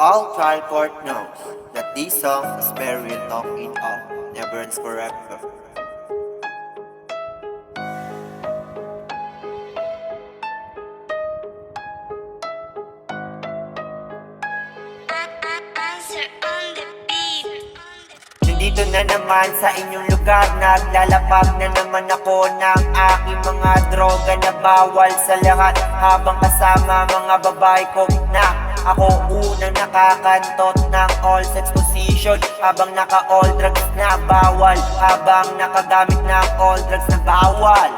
All trial court knows that this song is very real talking of never ends forever. Nandito na naman sa inyong lugar, naglalapag na naman ako ng aking mga droga na bawal sa lahat, habang kasama mga babae ko na ako unang nakakantot ng all sex position, habang naka all drugs na bawal, habang nakagamit ng all drugs na bawal.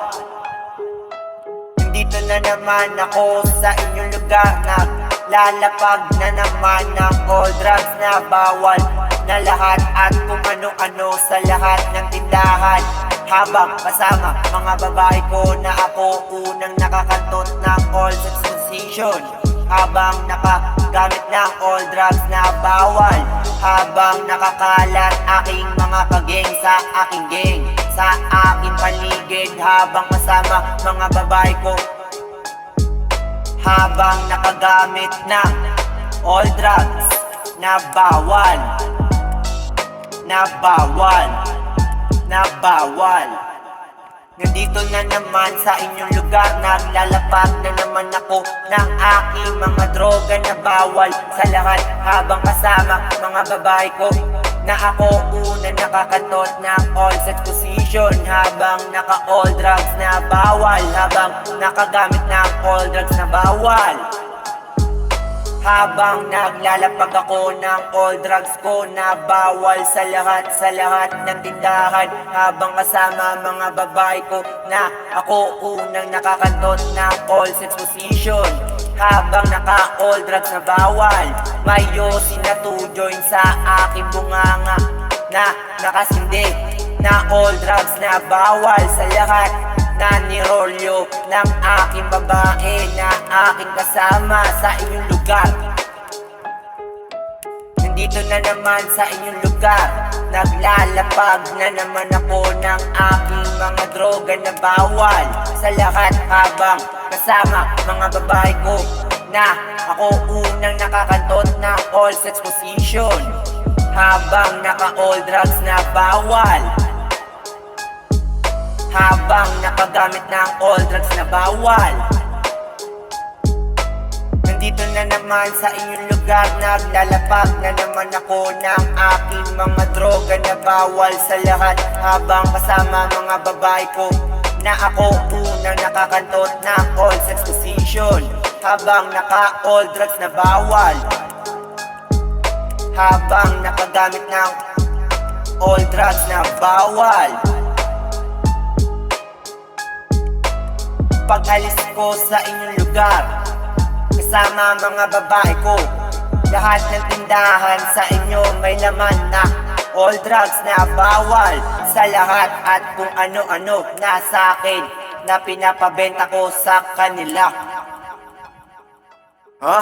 Nandito na naman ako sa inyong lugar, naglalapag na naman ng all drugs na bawal na lahat at kung ano-ano sa lahat ng tindahan, habang kasama mga babae ko na ako unang nakakantot ng all sex position, habang nakagamit ng all drugs na bawal, habang nakakalat aking mga kageng sa aking geng, sa aking paligid, habang kasama mga babae ko, habang nakagamit ng all drugs na bawal, na bawal, na bawal. Nandito na naman sa inyong lugar, naglalapag na naman ako ng aking mga droga na bawal sa lahat, habang kasama mga babae ko na ako unang nakakantot ng all sex position, habang naka all drugs na bawal, habang nakagamit ng all drugs na bawal, habang naglalapag ako ng all drugs ko na bawal sa lahat ng tindahan, habang kasama mga babae ko na ako unang nakakantot ng all sex position, habang naka all drugs na bawal, may yosin na to join sa aking bunganga na nakasindi na all drugs na bawal sa lahat, na nirolyo ng aking babae na aking kasama sa inyong lugar. Nandito na naman sa inyong lugar, naglalapag na naman ako ng aking mga droga na bawal sa lahat, habang kasama mga babae ko na ako unang nakakantot ng all sex position, habang naka all drugs na bawal, habang nakagamit ng all drugs na bawal. Nandito na naman sa inyong lugar, naglalapag na naman ako ng aking mga droga na bawal sa lahat, habang kasama mga babae ko na ako unang nakakantot ng all sex position, habang naka all drugs na bawal, habang nakagamit ng all drugs na bawal. Pag-alis ko sa inyong lugar, kasama mga babae ko, lahat ng tindahan sa inyo may laman na all drugs na bawal sa lahat, at kung ano-ano na sa akin na pinapabenta ko sa kanila. Ha?